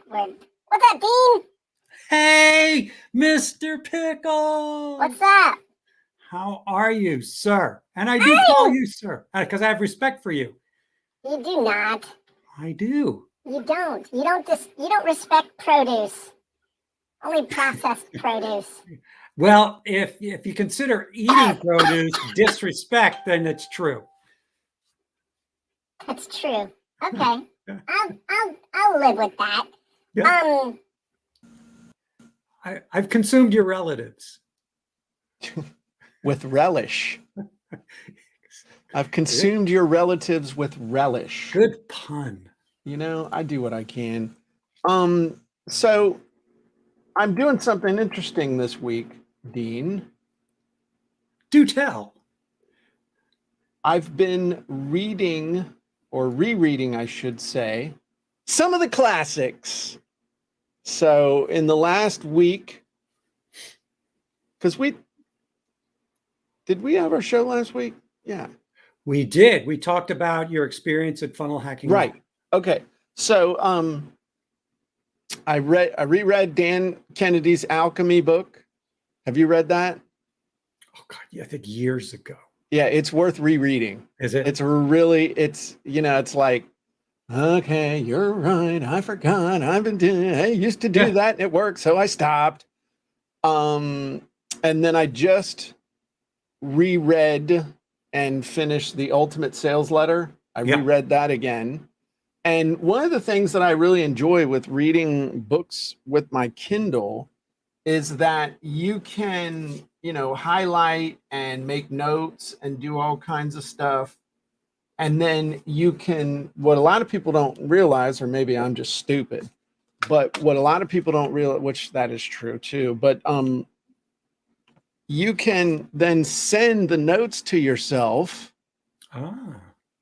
awkward. What's up, Dean? Hey, Mr. Pickle. What's up? How are you, sir? And I do call you sir because I have respect for you. You do not. I do. You don't. You don't respect produce. Only processed produce. Well, if you consider eating produce disrespect, then it's true. That's true. Okay. I'll live with that. Yeah. I've consumed your relatives. With relish. I've consumed your relatives with relish. Good pun. You know, I do what I can. So I'm doing something interesting this week, Dean. Do tell. I've been reading, or rereading, I should say, some of the classics. So in the last week, because did we have our show last week? Yeah. We did. We talked about your experience at Funnel Hacking. Right. Okay. So I reread Dan Kennedy's Alchemy book. Have you read that? Oh God, yeah, I think years ago. Yeah, it's worth rereading. Is it? It's like, okay, you're right. I forgot. I used to do that and it worked, so I stopped. And then I just reread and finished The Ultimate Sales Letter. I reread that again. And one of the things that I really enjoy with reading books with my Kindle is that you can, highlight and make notes and do all kinds of stuff. And then you can, what a lot of people don't realize, or maybe I'm just stupid, but what a lot of people don't realize, which that is true too, but you can then send the notes to yourself.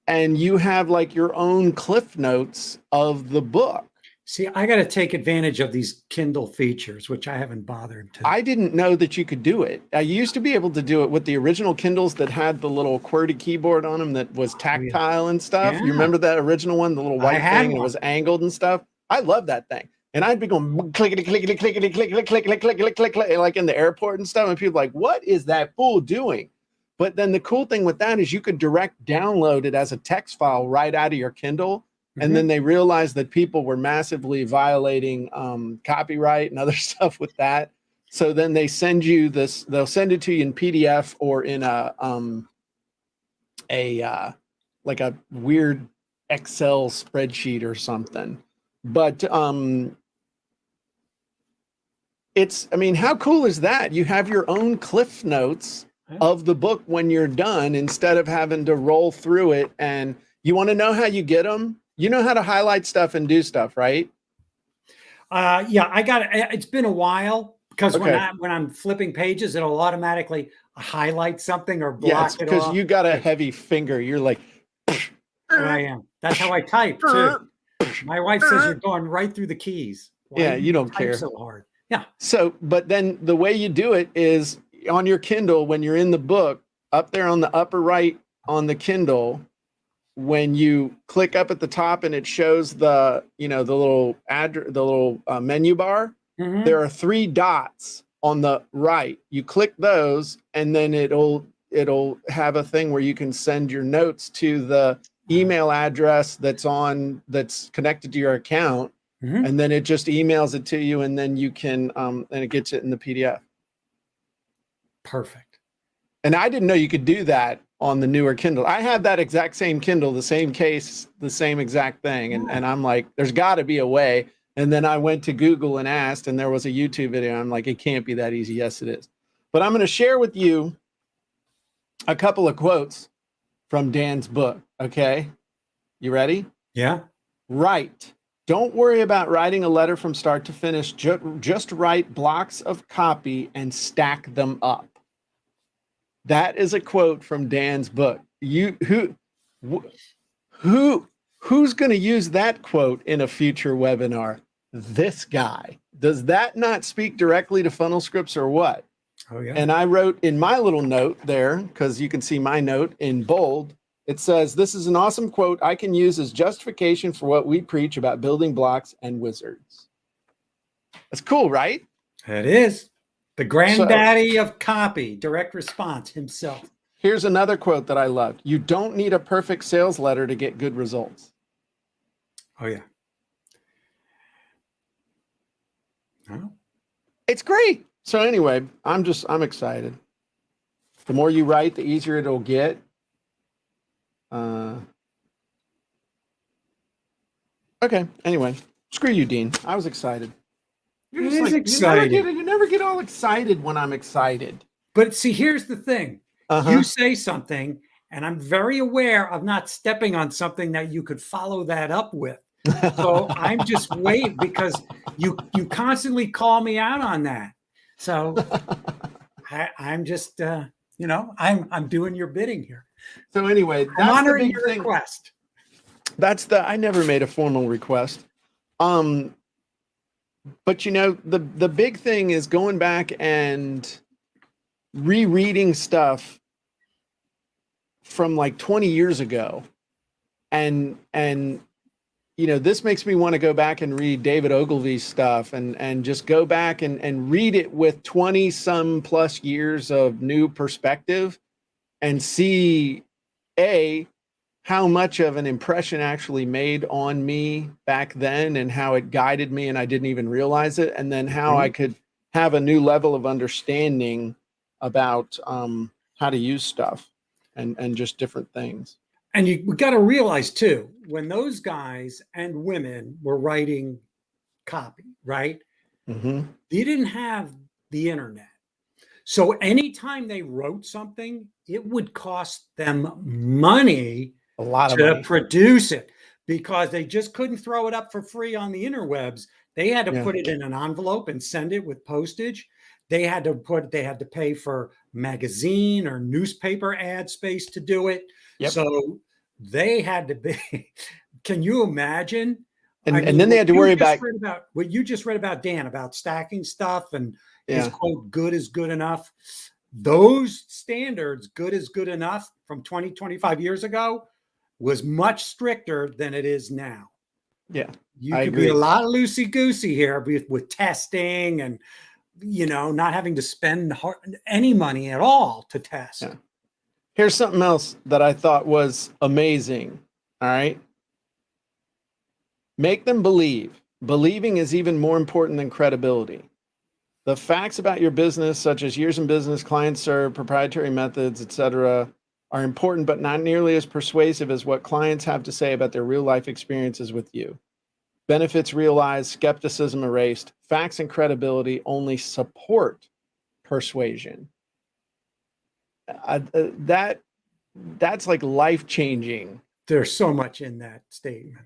And you have like your own cliff notes of the book. See, I got to take advantage of these Kindle features, which I haven't bothered to. I didn't know that you could do it. I used to be able to do it with the original Kindles that had the little QWERTY keyboard on them that was tactile and stuff. You remember that original one, the little white thing that was angled and stuff? I love that thing. And I'd be going clickety, clickety, clickety, clickety, clickety, clickety, clickety, like in the airport and stuff. And people are like, what is that fool doing? But then the cool thing with that is you could direct download it as a text file right out of your Kindle. And then they realized that people were massively violating copyright and other stuff with that. So then they send you this, they'll send it to you in PDF or in like a weird Excel spreadsheet or something. But how cool is that? You have your own cliff notes of the book when you're done, instead of having to roll through it. And you want to know how you get them? You know how to highlight stuff and do stuff, right? Yeah, I got it. It's been a while because when I'm flipping pages, it'll automatically highlight something or block it off. Because you got a heavy finger. You're like, I am. That's how I type too. My wife says you're going right through the keys. Why you don't care so hard. Yeah. So, but then the way you do it is on your Kindle, when you're in the book, up there on the upper right on the Kindle, when you click up at the top and it shows the, the little menu bar, there are 3 dots on the right. You click those and then it'll have a thing where you can send your notes to the email address that's connected to your account. And then it just emails it to you, and then you can, and it gets it in the PDF. Perfect. And I didn't know you could do that on the newer Kindle. I have that exact same Kindle, the same case, the same exact thing. And I'm like, there's got to be a way. And then I went to Google and asked, and there was a YouTube video. I'm like, it can't be that easy. Yes, it is. But I'm going to share with you a couple of quotes from Dan's book. Okay. You ready? Yeah. Write. Don't worry about writing a letter from start to finish. Just write blocks of copy and stack them up. That is a quote from Dan's book. Who's going to use that quote in a future webinar? This guy. Does that not speak directly to funnel scripts or what? Oh yeah. And I wrote in my little note there, because you can see my note in bold. It says, this is an awesome quote I can use as justification for what we preach about building blocks and wizards. That's cool, right? It is. The granddaddy of copy, direct response himself. Here's another quote that I loved. You don't need a perfect sales letter to get good results. Oh, yeah. Oh. It's great. So anyway, I'm excited. The more you write, the easier it'll get. Okay. Anyway, screw you, Dean. I was excited. You're just It is like, exciting. you never get all excited when I'm excited. But see, here's the thing. Uh-huh. You say something, and I'm very aware of not stepping on something that you could follow that up with. So I'm just waiting because you constantly call me out on that. So I'm just I'm doing your bidding here. So anyway, I'm that's the honoring big your thing. request. I never made a formal request. But the big thing is going back and rereading stuff from like 20 years ago. And this makes me want to go back and read David Ogilvy's stuff and just go back and read it with 20 some plus years of new perspective and see how much of an impression actually made on me back then and how it guided me and I didn't even realize it. And then how I could have a new level of understanding about how to use stuff and just different things. And we got to realize too, when those guys and women were writing copy, right? Mm-hmm. They didn't have the internet. So anytime they wrote something, it would cost them money A lot of to money. produce it because they just couldn't throw it up for free on the interwebs. They had to put it in an envelope and send it with postage. They had to pay for magazine or newspaper ad space to do it. Yep. So they had to be, can you imagine? And then they had to worry about what you just read about Dan, about stacking stuff and his quote, good is good enough. Those standards, good is good enough from 20, 25 years ago was much stricter than it is now. Yeah. You could be a lot loosey-goosey here with testing and, not having to spend any money at all to test. Yeah. Here's something else that I thought was amazing. All right. Make them believe. Believing is even more important than credibility. The facts about your business, such as years in business, clients served, proprietary methods, etc., are important, but not nearly as persuasive as what clients have to say about their real-life experiences with you. Benefits realized, skepticism erased. Facts and credibility only support persuasion. That's like life-changing. There's so much in that statement.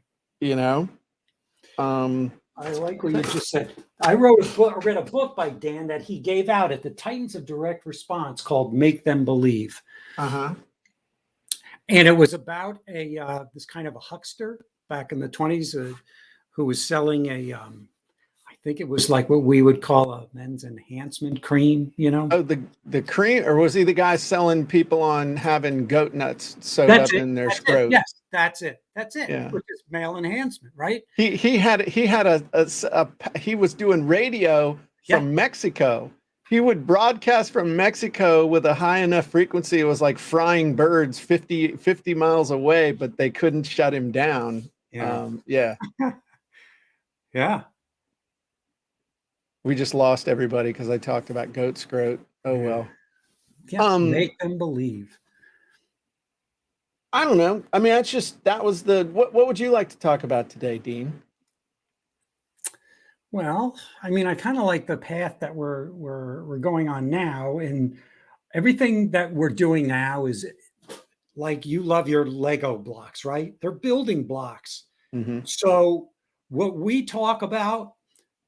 I like what you just said. I read a book by Dan that he gave out at the Titans of Direct Response called "Make Them Believe." Uh-huh. And it was about this kind of a huckster back in the 1920s who was selling I think it was like what we would call a men's enhancement cream, Oh, the cream, or was he the guy selling people on having goat nuts sewed up in their scrot? Yes, that's it. Yeah. Which is male enhancement, right? He was doing radio from Mexico. He would broadcast from Mexico with a high enough frequency. It was like frying birds 50 miles away, but they couldn't shut him down. Yeah. Yeah. We just lost everybody because I talked about goat scrot. Oh, well. Yeah, make them believe. I don't know. I mean, that was what would you like to talk about today, Dean? Well, I mean, I kind of like the path that we're going on now, and everything that we're doing now is like you love your Lego blocks, right? They're building blocks. Mm-hmm. So what we talk about,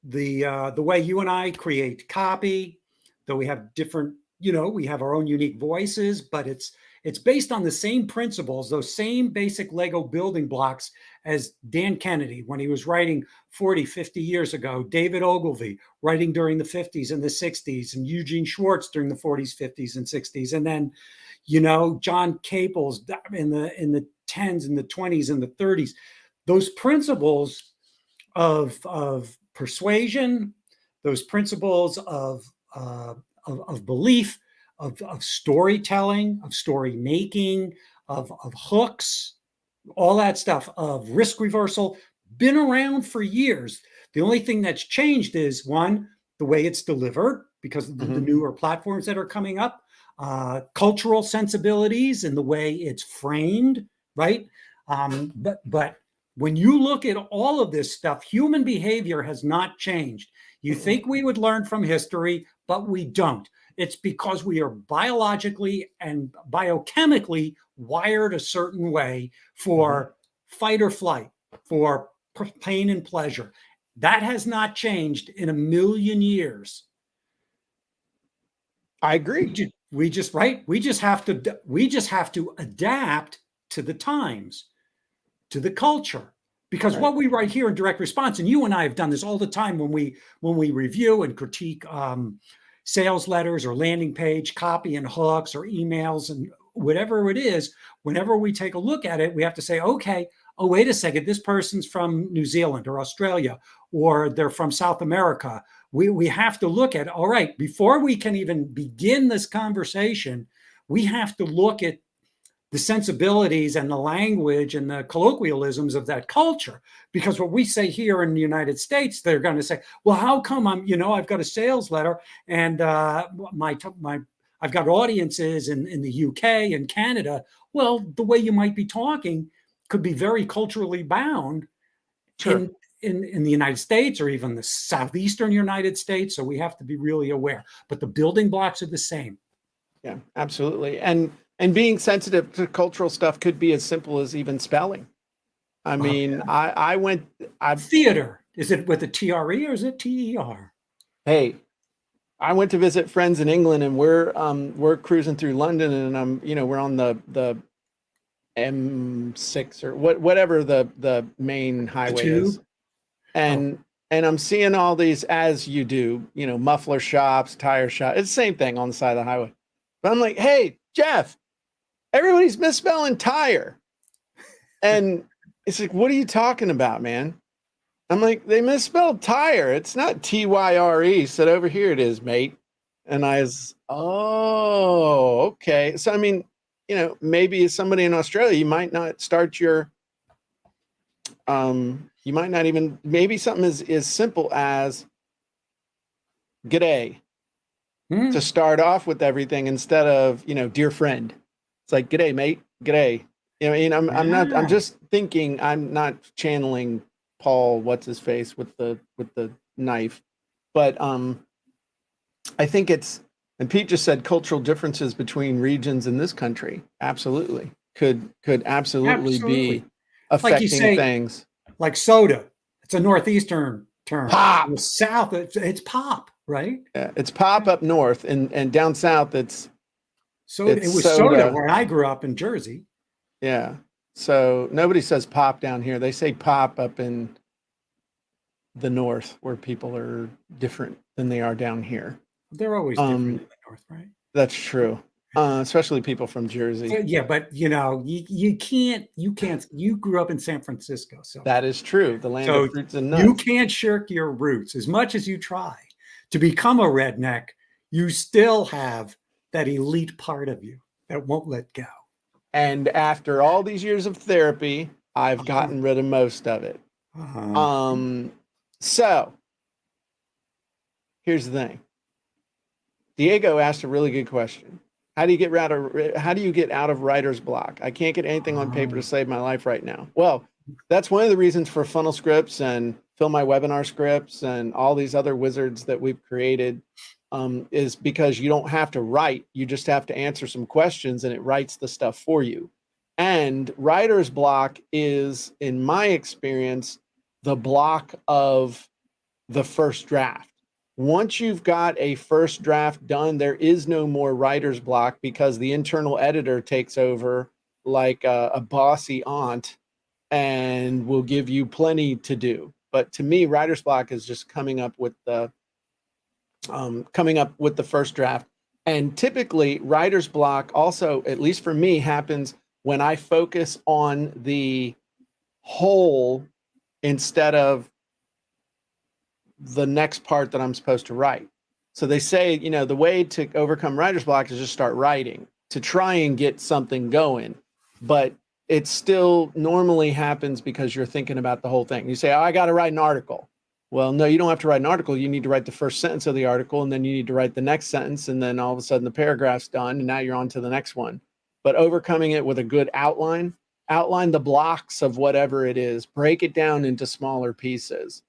the way you and I create copy, though we have different, we have our own unique voices, but it's based on the same principles, those same basic Lego building blocks as Dan Kennedy when he was writing 40, 50 years ago, David Ogilvy writing during the 50s and the 60s, and Eugene Schwartz during the 40s, 50s, and 60s. And then, John Caples in the 10s and the 20s and the 30s. Those principles of persuasion, those principles of belief, of storytelling, of story making, of hooks, all that stuff, of risk reversal, been around for years. The only thing that's changed is, one, the way it's delivered because of the newer platforms that are coming up, cultural sensibilities and the way it's framed, right? But when you look at all of this stuff, human behavior has not changed. You think we would learn from history, but we don't. It's because we are biologically and biochemically wired a certain way for fight or flight, for pain and pleasure. That has not changed in a million years. I agree. We just have to adapt to the times, to the culture. Because what we write here in direct response, and you and I have done this all the time when we review and critique sales letters or landing page copy and hooks or emails and whatever it is, whenever we take a look at it, we have to say, okay, oh, wait a second, this person's from New Zealand or Australia, or they're from South America. We have to look at, all right, before we can even begin this conversation, we have to look at the sensibilities and the language and the colloquialisms of that culture. Because what we say here in the United States, they're going to say, well, how come I've got a sales letter and I've got audiences in the UK and Canada. Well, the way you might be talking could be very culturally bound in the United States or even the southeastern United States. So we have to be really aware. But the building blocks are the same. Yeah, absolutely. And being sensitive to cultural stuff could be as simple as even spelling. I mean, I went theater. Is it with a TRE or is it TER? Hey, I went to visit friends in England, and we're cruising through London, and we're on the M6 or whatever the main highway is. And I'm seeing all these, as you do, muffler shops, tire shop. It's the same thing on the side of the highway. But I'm like, hey, Jeff, everybody's misspelling tire. And it's like, what are you talking about, man? I'm like, they misspelled tire. It's not TYRE. Said, over here it is, mate. And I was, oh, okay. So, I mean, maybe as somebody in Australia, you might not start your, you might not even, maybe something as simple as g'day to start off with everything instead of, dear friend. It's like, g'day, mate. G'day. I'm just thinking, I'm not channeling Paul, what's his face with the knife, but I think and Pete just said cultural differences between regions in this country absolutely could absolutely be affecting things. Like soda, it's a northeastern term. Pop. In the South, it's pop, right? Yeah, it's pop up north, and down south it's soda. It was soda where I grew up in Jersey. Yeah. So nobody says pop down here. They say pop up in the north where people are different than they are down here. They're always different in the north, right? That's true. Especially people from Jersey. So, yeah, but you can't. You grew up in San Francisco, so that is true. The land of fruits and nuts. You can't shirk your roots as much as you try to become a redneck. You still have that elite part of you that won't let go. And after all these years of therapy, I've gotten rid of most of it. So here's the thing. Diego asked a really good question. How do you get out of writer's block? I can't get anything on paper to save my life right now. Well, that's one of the reasons for funnel scripts and Fill My Webinar scripts and all these other wizards that we've created. Is because you don't have to write, you just have to answer some questions and it writes the stuff for you. And writer's block is, in my experience, the block of the first draft. Once you've got a first draft done, there is no more writer's block because the internal editor takes over like a bossy aunt and will give you plenty to do. But to me, writer's block is just coming up with the first draft. And typically writer's block also, at least for me, happens when I focus on the whole instead of the next part that I'm supposed to write. So they say, you know, the way to overcome writer's block is just start writing to try and get something going. But it still normally happens because you're thinking about the whole thing. You say, oh, I got to write an article. Well, no, you don't have to write an article. You need to write the first sentence of the article, and then you need to write the next sentence, and then all of a sudden the paragraph's done, and now you're on to the next one. But overcoming it with a good outline the blocks of whatever it is, break it down into smaller pieces,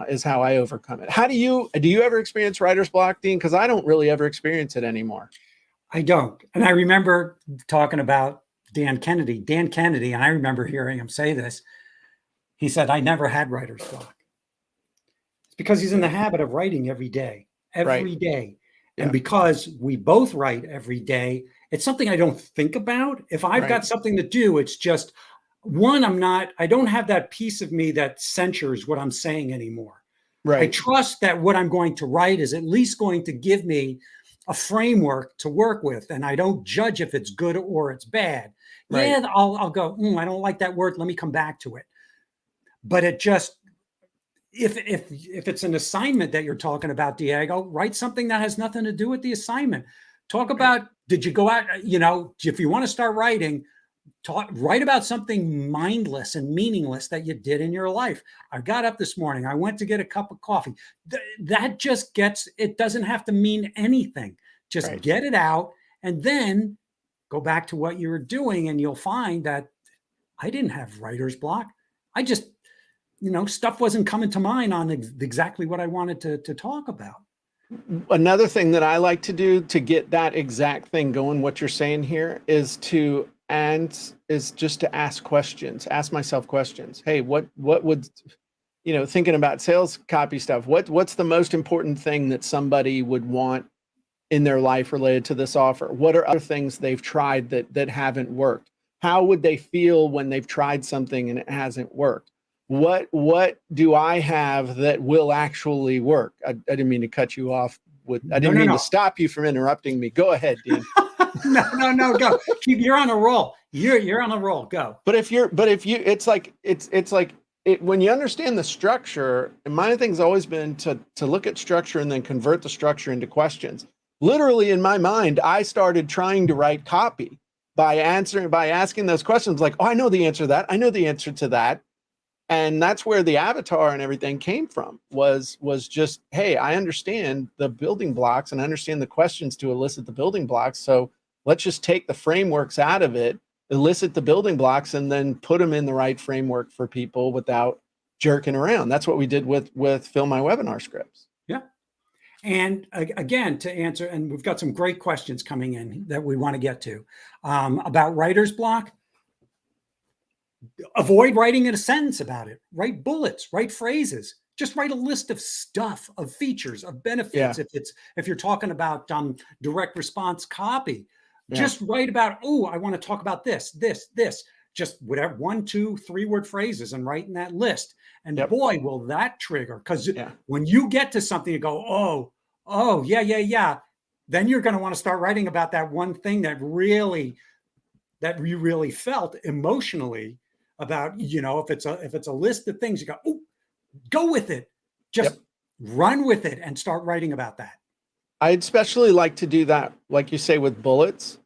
is how I overcome it. How do you ever experience writer's block, Dean? Because I don't really ever experience it anymore. I don't. And I remember talking about Dan Kennedy, and I remember hearing him say this. He said, I never had writer's block. It's because he's in the habit of writing every day. Yeah. And because we both write every day, it's something I don't think about. If I've got something to do, it's just one, I don't have that piece of me that censures what I'm saying anymore. Right. I trust that what I'm going to write is at least going to give me a framework to work with. And I don't judge if it's good or it's bad. Right. Yeah, I'll go, I don't like that word. Let me come back to it. But it just, if it's an assignment that you're talking about, Diego, write something that has nothing to do with the assignment. Talk about, did you go out, if you want to start writing, write about something mindless and meaningless that you did in your life. I got up this morning. I went to get a cup of coffee. That just it doesn't have to mean anything. Just get it out and then go back to what you were doing. And you'll find that I didn't have writer's block. I just, stuff wasn't coming to mind on exactly what I wanted to talk about. Another thing that I like to do to get that exact thing going, what you're saying here, is just to ask questions, ask myself questions. Hey, what would, thinking about sales copy stuff, what's the most important thing that somebody would want in their life related to this offer? What are other things they've tried that haven't worked? How would they feel when they've tried something and it hasn't worked? What do I have that will actually work? I didn't mean to cut you off. I didn't mean to stop you from interrupting me. Go ahead, Dean. No, go. You're on a roll. You're on a roll. Go. But it's like when you understand the structure, and my thing's always been to look at structure and then convert the structure into questions. Literally in my mind, I started trying to write copy by asking those questions like, oh, I know the answer to that. I know the answer to that. And that's where the avatar and everything came from, was just, hey, I understand the building blocks and I understand the questions to elicit the building blocks. So let's just take the frameworks out of it, elicit the building blocks, and then put them in the right framework for people without jerking around. That's what we did with Fill My Webinar Scripts. Yeah. And again, to answer, and we've got some great questions coming in that we want to get to about writer's block. Avoid writing in a sentence about it. Write bullets, write phrases. Just write a list of stuff, of features, of benefits. Yeah. If you're talking about direct response copy, just write about, oh, I want to talk about this. Just whatever, 1, 2, 3 word phrases and write in that list. And boy, will that trigger. Because when you get to something, you go, oh, yeah. Then you're going to want to start writing about that one thing that you really felt emotionally about, if it's a list of things, you go, oh, go with it. Just run with it and start writing about that. I'd especially like to do that, like you say, with bullets,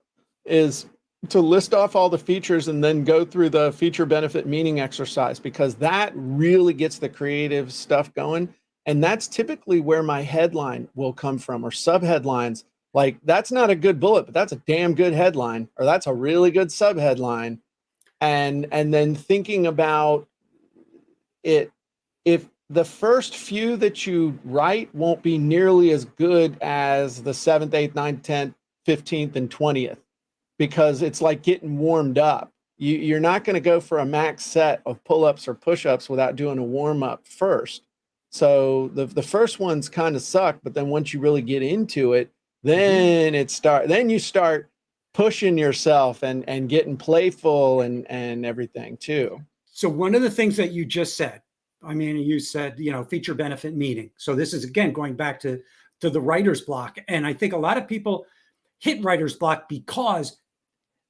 is to list off all the features and then go through the feature benefit meaning exercise, because that really gets the creative stuff going. And that's typically where my headline will come from, or subheadlines. Like, that's not a good bullet, but that's a damn good headline, or that's a really good subheadline. And then thinking about it, if the first few that you write won't be nearly as good as the 7th, 8th, 9th, 10th, 15th, and 20th, because it's like getting warmed up. You're not going to go for a max set of pull-ups or push-ups without doing a warm-up first. So the first ones kind of suck, but then once you really get into it, then you start pushing yourself and getting playful and everything too. So one of the things that you just said, you said, feature benefit meaning. So this is, again, going back to the writer's block. And I think a lot of people hit writer's block because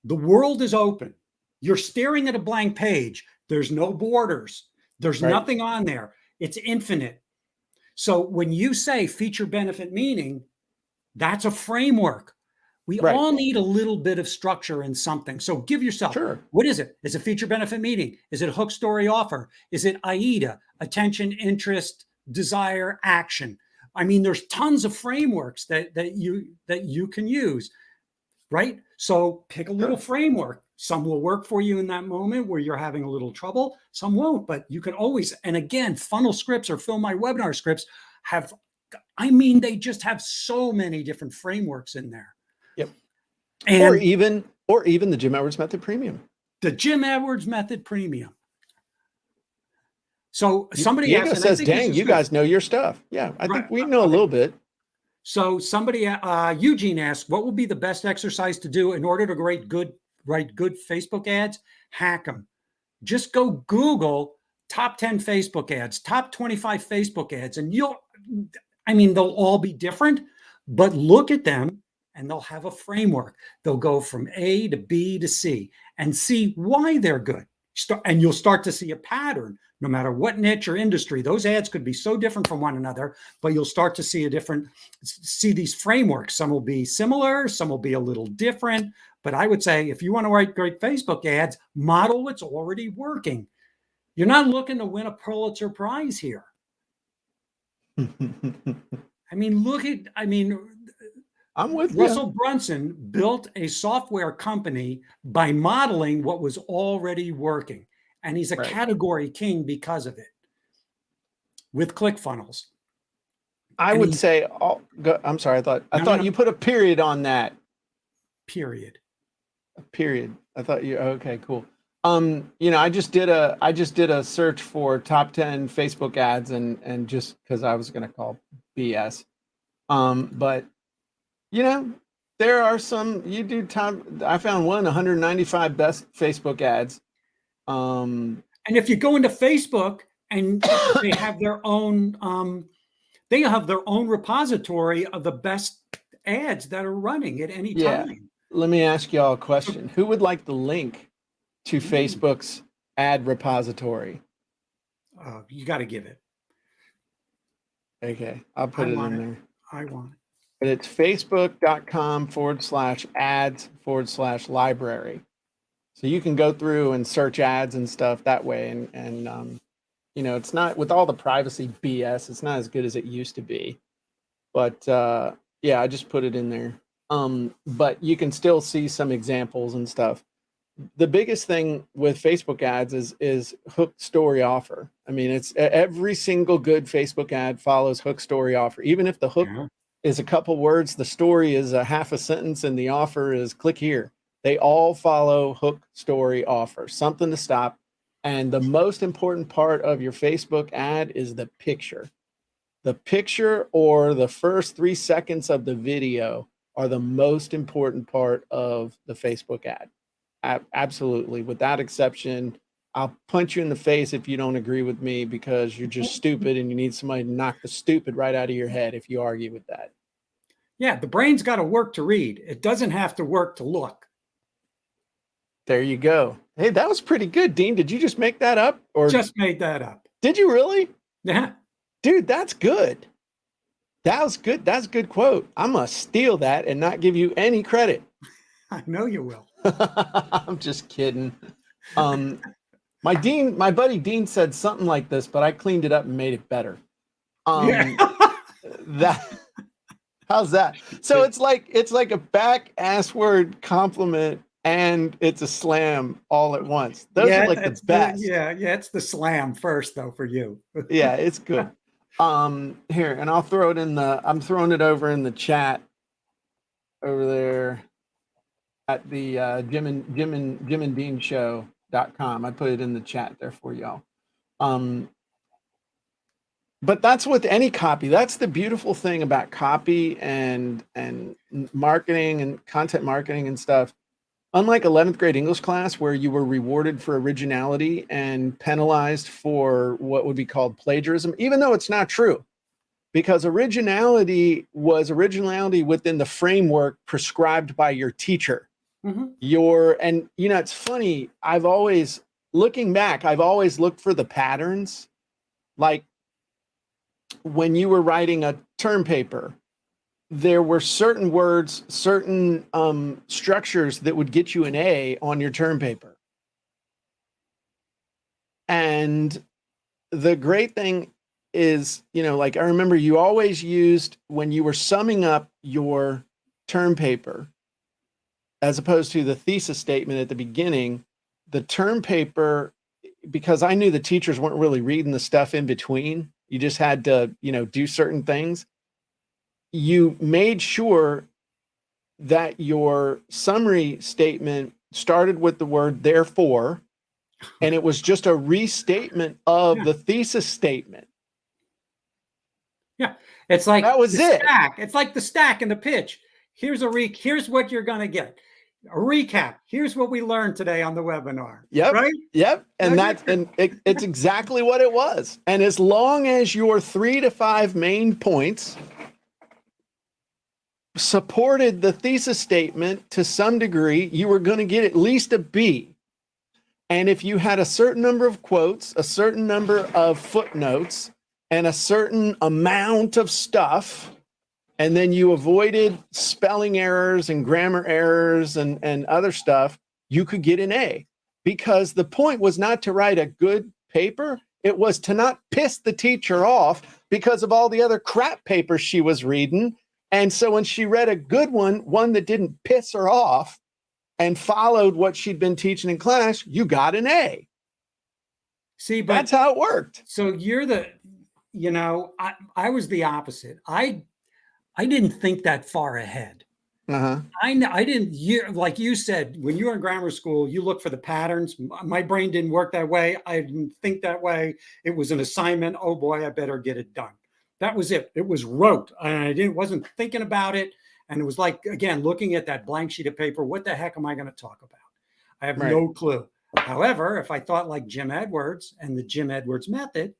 the world is open. You're staring at a blank page. There's no borders. There's nothing on there. It's infinite. So when you say feature, benefit, meaning, that's a framework. We Right. all need a little bit of structure in something. So give yourself, Sure. what is it? Is it feature, benefit, meaning? Is it hook, story, offer? Is it AIDA, attention, interest, desire, action? I mean, there's tons of frameworks that you can use, right? So pick a little framework. Some will work for you in that moment where you're having a little trouble. Some won't, but you can always, and again, funnel scripts or Fill My Webinar scripts have, I mean, they just have so many different frameworks in there. Yep. And or even the Jim Edwards Method Premium. The Jim Edwards Method Premium. So somebody Diego asked, says, "Dang, you guys know your stuff." Yeah, I think we know a little bit. So somebody, Eugene asked, what would be the best exercise to do in order to write good Facebook ads? Hack them. Just go Google top 10 Facebook ads, top 25 Facebook ads, and they'll all be different, but look at them and they'll have a framework. They'll go from A to B to C and see why they're good. And you'll start to see a pattern. No matter what niche or industry, those ads could be so different from one another, but you'll start to see these frameworks. Some will be similar, some will be a little different. But I would say if you want to write great Facebook ads, model what's already working. You're not looking to win a Pulitzer Prize here. I'm with Russell Brunson built a software company by modeling what was already working. And he's a category king because of it with ClickFunnels. I'm sorry. I thought you put a period on that. Period. A period. I thought okay, cool. I just did a search for top 10 Facebook ads and just because I was going to call BS. But there are some, I found 195 best Facebook ads. And if you go into Facebook and they have their own repository of the best ads that are running at any time. Let me ask y'all a question. Who would like the link to Facebook's ad repository? You got to give it. Okay, I'll put it in there. I want it. But it's facebook.com/ads/library. So you can go through and search ads and stuff that way. And it's not, with all the privacy BS, it's not as good as it used to be. But I just put it in there. But you can still see some examples and stuff. The biggest thing with Facebook ads is hook, story, offer. I mean, it's every single good Facebook ad follows hook, story, offer. Even if the hook is a couple words, the story is a half a sentence, and the offer is click here. They all follow hook, story, offer, something to stop. And the most important part of your Facebook ad is the picture. The picture or the first 3 seconds of the video are the most important part of the Facebook ad. Absolutely. Without exception, I'll punch you in the face if you don't agree with me because you're just stupid and you need somebody to knock the stupid right out of your head if you argue with that. Yeah, the brain's got to work to read. It doesn't have to work to look. There you go. Hey, that was pretty good, Dean. Did you just make that up? Or just made that up? Did you really? Yeah. Dude, that's good. That was good. That's a good quote. I'm going to steal that and not give you any credit. I know you will. I'm just kidding. My buddy Dean said something like this, but I cleaned it up and made it better. How's that? So it's like a back ass word compliment and it's a slam all at once. Those are like the best. It's the slam first though for you. Yeah, it's good. Here, and I'll throw it I'm throwing it over in the chat over there at the jimanddeanshow.com. I put it in the chat there for y'all. But that's with any copy. That's the beautiful thing about copy and marketing and content marketing and stuff. Unlike 11th grade English class, where you were rewarded for originality and penalized for what would be called plagiarism, even though it's not true, because originality was originality within the framework prescribed by your teacher. Mm-hmm. It's funny. Looking back, I've always looked for the patterns. Like, when you were writing a term paper, there were certain words, certain structures that would get you an A on your term paper. And the great thing is, like I remember you always used, when you were summing up your term paper, as opposed to the thesis statement at the beginning, the term paper, because I knew the teachers weren't really reading the stuff in between, you just had to, do certain things. You made sure that your summary statement started with the word therefore, and it was just a restatement of the thesis statement. Yeah, it's like that was the it. Stack. It's like the stack and the pitch. Here's what you're going to get. A recap. Here's what we learned today on the webinar. Yep. Right? Yep. And it's exactly what it was. And as long as your 3 to 5 main points supported the thesis statement to some degree, you were going to get at least a B. And if you had a certain number of quotes, a certain number of footnotes, and a certain amount of stuff, and then you avoided spelling errors and grammar errors and other stuff, you could get an A. Because the point was not to write a good paper, it was to not piss the teacher off because of all the other crap papers she was reading. And so when she read a good one that didn't piss her off and followed what she'd been teaching in class, you got an A. See, but that's how it worked. So you're I was the opposite. I didn't think that far ahead. I didn't, like you said, when you were in grammar school, you look for the patterns. My brain didn't work that way. I didn't think that way. It was an assignment. Oh boy, I better get it done. That was it. It was rote. I wasn't thinking about it. And it was like, again, looking at that blank sheet of paper, what the heck am I going to talk about? I have no clue. However, if I thought like Jim Edwards and the Jim Edwards method,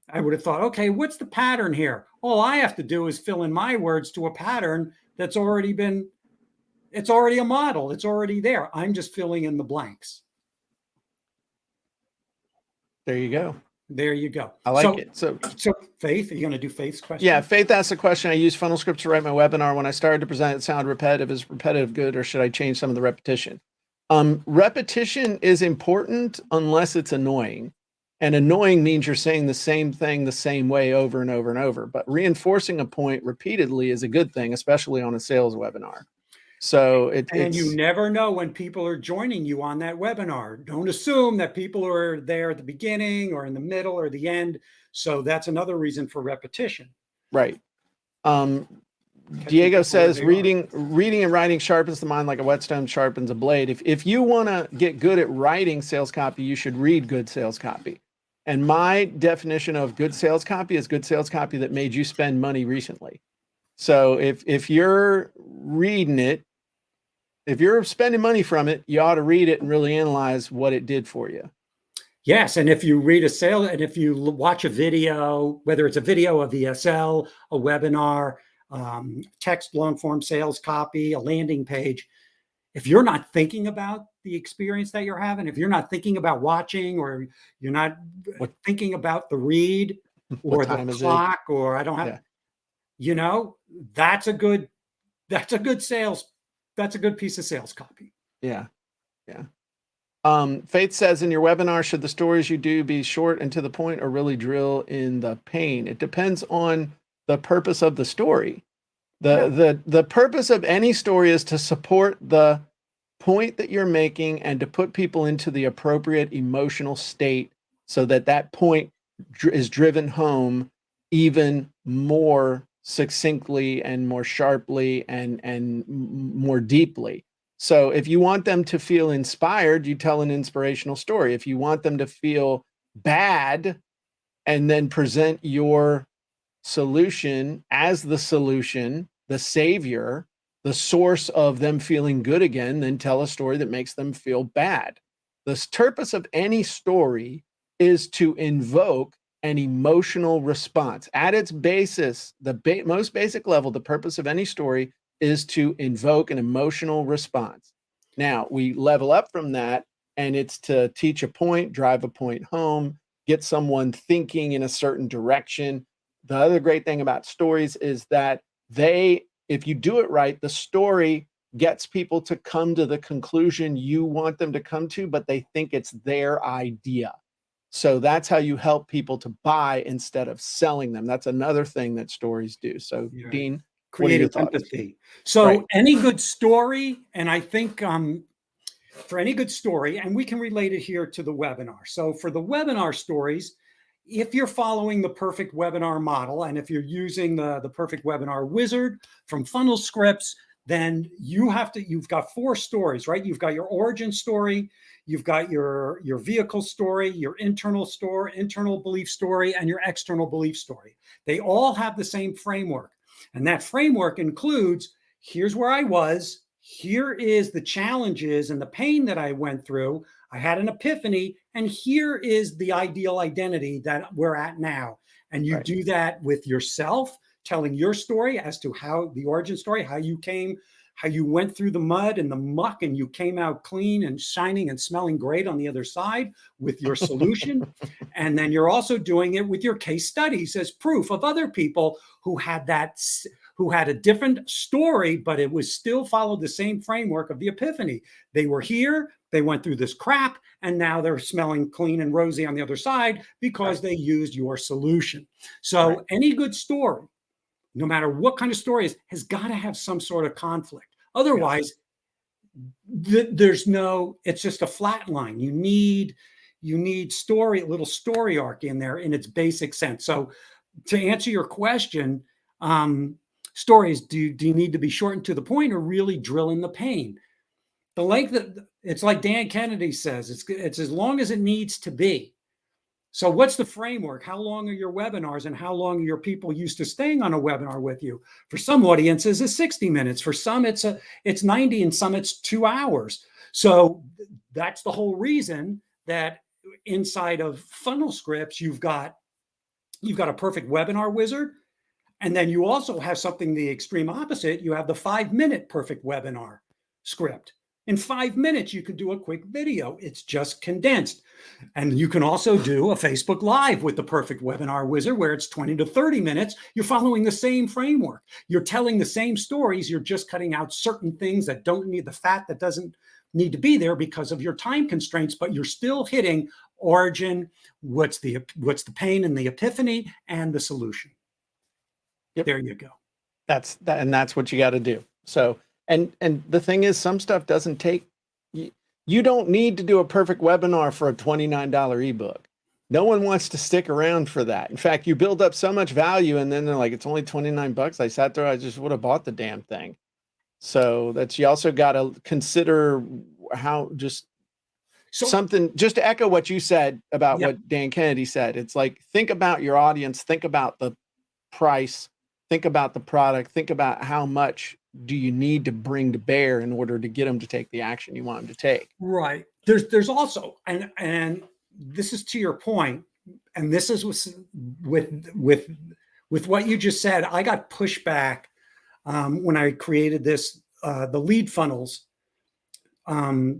I would have thought, okay, what's the pattern here? All I have to do is fill in my words to a pattern that's already it's already a model. It's already there. I'm just filling in the blanks. There you go. There you go. I like it. So Faith, are you going to do Faith's question? Yeah, Faith asked a question. I use funnel scripts to write my webinar. When I started to present, it sounded repetitive. Is repetitive good, or should I change some of the repetition? Repetition is important unless it's annoying. And annoying means you're saying the same thing the same way over and over and over. But reinforcing a point repeatedly is a good thing, especially on a sales webinar. So you never know when people are joining you on that webinar. Don't assume that people are there at the beginning or in the middle or the end. So that's another reason for repetition. Right. Diego says reading and writing sharpens the mind like a whetstone sharpens a blade. If you want to get good at writing sales copy, you should read good sales copy. And my definition of good sales copy is good sales copy that made you spend money recently. So if you're reading it, if you're spending money from it, you ought to read it and really analyze what it did for you. Yes, and if you read a sale, and if you watch a video, whether it's a video, a VSL, a webinar, text long form sales copy, a landing page, if you're not thinking about the experience that you're having, if you're not thinking about watching, or you're not thinking about the read or the clock, or I don't have, that's a good sales. That's a good piece of sales copy. Yeah. Yeah. Faith says, in your webinar, should the stories you do be short and to the point, or really drill in the pain? It depends on the purpose of the story. The purpose of any story is to support the point that you're making and to put people into the appropriate emotional state so that point is driven home even more succinctly and more sharply and more deeply. So if you want them to feel inspired, you tell an inspirational story. If you want them to feel bad and then present your solution as the solution, the savior, the source of them feeling good again, then tell a story that makes them feel bad. The purpose of any story is to invoke an emotional response. At its basis, the most basic level, the purpose of any story is to invoke an emotional response. Now, we level up from that, and it's to teach a point, drive a point home, get someone thinking in a certain direction. the other great thing about stories is that if you do it right, the story gets people to come to the conclusion you want them to come to, but they think it's their idea. So that's how you help people to buy instead of selling them. That's another thing that stories do. So, Yeah. Dean, what are your Creating thoughts? empathy. So Right. any good story, and I think for any good story, and we can relate it here to the webinar. So for the webinar stories, if you're following the perfect webinar model, and if you're using the perfect webinar wizard from Funnel Scripts, then you've got 4 stories, right? You've got your origin story, you've got your vehicle story, your internal belief story, and your external belief story. They all have the same framework. And that framework includes, here's where I was, here is the challenges and the pain that I went through. I had an epiphany, and here is the ideal identity that we're at now. And you do that with yourself, telling your story as to how the origin story, how you went through the mud and the muck and you came out clean and shining and smelling great on the other side with your solution. And then you're also doing it with your case studies as proof of other people who had a different story, but it was still followed the same framework of the epiphany. They were here, they went through this crap, and now they're smelling clean and rosy on the other side because they used your solution. So any good story, no matter what kind of story it is, has got to have some sort of conflict. Otherwise, it's just a flat line. You need a little story arc in there in its basic sense. So to answer your question, stories, do you need to be short and to the point or really drill in the pain? The length, it's like Dan Kennedy says, it's as long as it needs to be. So what's the framework? How long are your webinars and how long are your people used to staying on a webinar with you? For some audiences, it's 60 minutes. For some, it's 90, and some it's 2 hours. So that's the whole reason that inside of Funnel Scripts, you've got a perfect webinar wizard. And then you also have something the extreme opposite. You have the 5-minute perfect webinar script. In 5 minutes, you could do a quick video. It's just condensed. And you can also do a Facebook Live with the perfect webinar wizard where it's 20 to 30 minutes. You're following the same framework. You're telling the same stories. You're just cutting out certain things that don't need the fat that doesn't need to be there because of your time constraints, but you're still hitting origin, what's the pain and the epiphany, and the solution. There you go. That's what you got to do. So, and the thing is, some stuff doesn't take, you don't need to do a perfect webinar for a $29 ebook. No one wants to stick around for that. In fact, you build up so much value and then they're like, it's only 29 bucks. I sat there, I just would have bought the damn thing. So you also got to consider how something, just to echo what you said about what Dan Kennedy said. It's like, think about your audience, think about the price, think about the product, think about how much do you need to bring to bear in order to get them to take the action you want them to take. Right. There's also, and this is to your point, and this is with what you just said. I got pushback when I created this, the lead funnels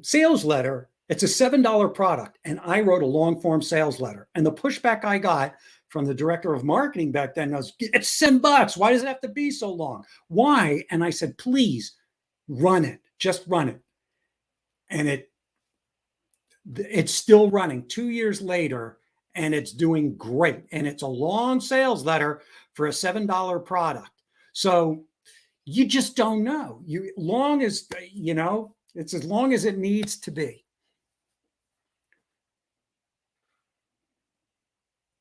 sales letter. It's a $7 product, and I wrote a long form sales letter. And the pushback I got from the director of marketing back then was, it's $10. Why does it have to be so long? Why? And I said, please run it. Just run it. And it's still running 2 years later, and it's doing great. And it's a long sales letter for a $7 product. So you just don't know. It's as long as it needs to be.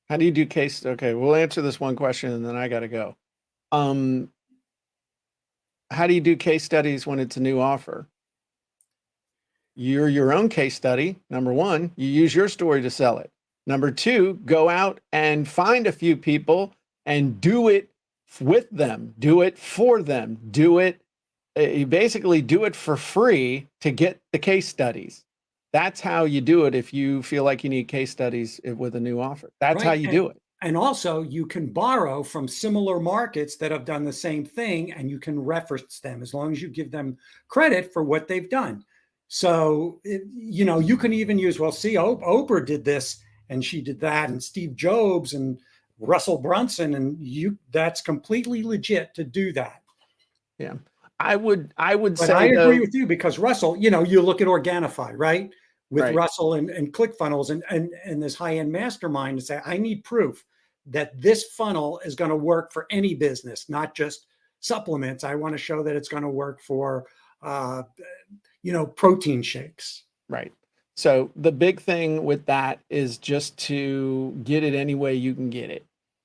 How do you do case? Okay, we'll answer this one question and then I got to go. How do you do case studies when it's a new offer? You're your own case study. Number one, you use your story to sell it. Number two, go out and find a few people and do it with them, do it for them, you basically do it for free to get the case studies. That's how you do it if you feel like you need case studies with a new offer. That's how you do it. And also you can borrow from similar markets that have done the same thing, and you can reference them as long as you give them credit for what they've done. So, you can even use, Oprah did this and she did that, and Steve Jobs and Russell Brunson, and that's completely legit to do that. Yeah. I would But say, I agree though, with you, because Russell, you look at Organifi, right? With right. Russell and ClickFunnels and this high-end mastermind, to say, I need proof that this funnel is going to work for any business, not just supplements. I want to show that it's going to work for, protein shakes. Right. So the big thing with that is just to get it any way you can get it.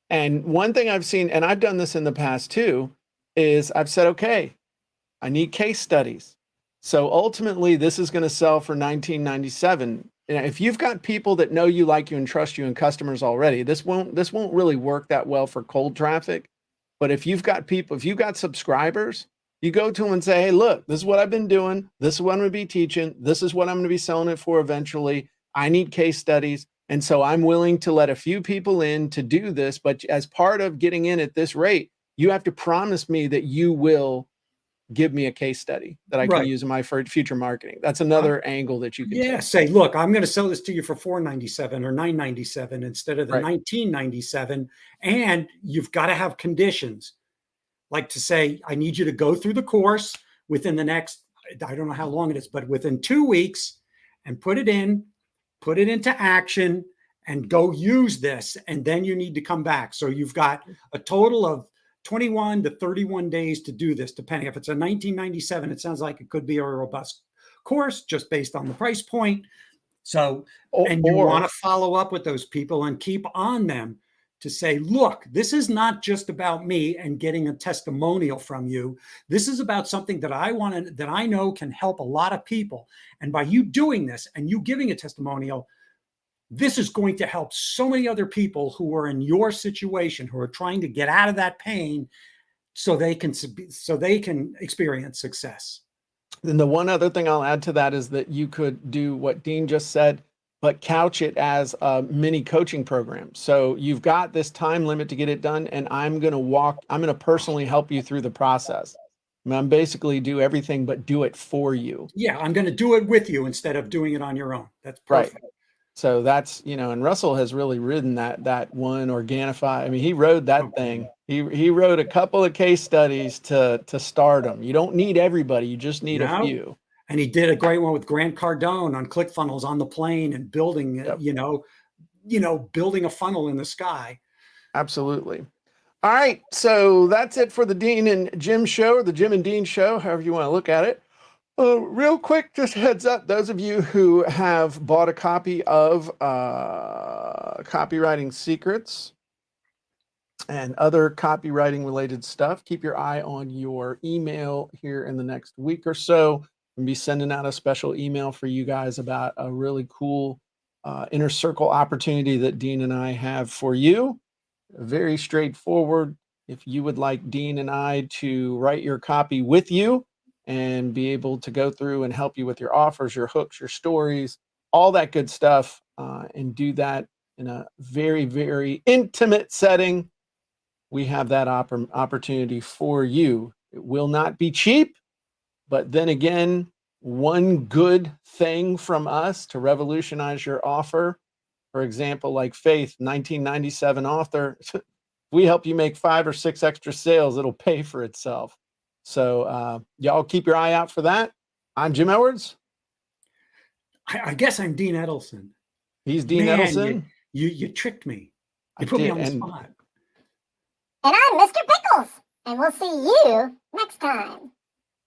And one thing I've seen, and I've done this in the past too, is I've said, okay, I need case studies. So ultimately, this is going to sell for $19.97. And if you've got people that know you, like you, and trust you, and customers already, this won't really work that well for cold traffic. But if you've got people, if you've got subscribers, you go to them and say, hey, look, this is what I've been doing. This is what I'm going to be teaching. This is what I'm going to be selling it for eventually. I need case studies. And so I'm willing to let a few people in to do this. But as part of getting in at this rate, you have to promise me that you will give me a case study that I can Right. use in my future marketing. That's another angle that you can take. Say, look, I'm going to sell this to you for $4.97 or $9.97 instead of the Right. $19.97. And you've got to have conditions, like to say, I need you to go through the course within the next, I don't know how long it is, but within 2 weeks, and put it into action, and go use this. And then you need to come back. So you've got a total of 21 to 31 days to do this, depending. If it's a $19.97, it sounds like it could be a robust course just based on the price point. So, and you want to follow up with those people and keep on them to say, look, this is not just about me and getting a testimonial from you. This is about something that I know can help a lot of people. And by you doing this and you giving a testimonial, this is going to help so many other people who are in your situation, who are trying to get out of that pain, so they can experience success. Then the one other thing I'll add to that is that you could do what Dean just said, but couch it as a mini coaching program. So you've got this time limit to get it done, and I'm going to personally help you through the process. I'm basically do everything but do it for you. Yeah, I'm going to do it with you instead of doing it on your own. That's perfect. Right. So that's, and Russell has really ridden that one Organifi. I mean, he rode that thing. He wrote a couple of case studies to start them. You don't need everybody. You just need a few. And he did a great one with Grant Cardone on ClickFunnels on the plane and building, building a funnel in the sky. Absolutely. All right. So that's it for the Dean and Jim show, or the Jim and Dean show, however you want to look at it. Real quick, just heads up, those of you who have bought a copy of Copywriting Secrets and other copywriting related stuff, keep your eye on your email here in the next week or so. We'll be sending out a special email for you guys about a really cool inner circle opportunity that Dean and I have for you. Very straightforward. If you would like Dean and I to write your copy with you and be able to go through and help you with your offers, your hooks, your stories, all that good stuff, and do that in a very, very intimate setting, we have that opportunity for you. It will not be cheap, but then again, one good thing from us to revolutionize your offer, for example, like Faith, 1997 author, we help you make 5 or 6 extra sales, it'll pay for itself. So y'all keep your eye out for that. I'm Jim Edwards. I guess I'm Dean Edelson. He's Dean Edelson. You tricked me. You put me on the spot. And I'm Mr. Pickles. And we'll see you next time.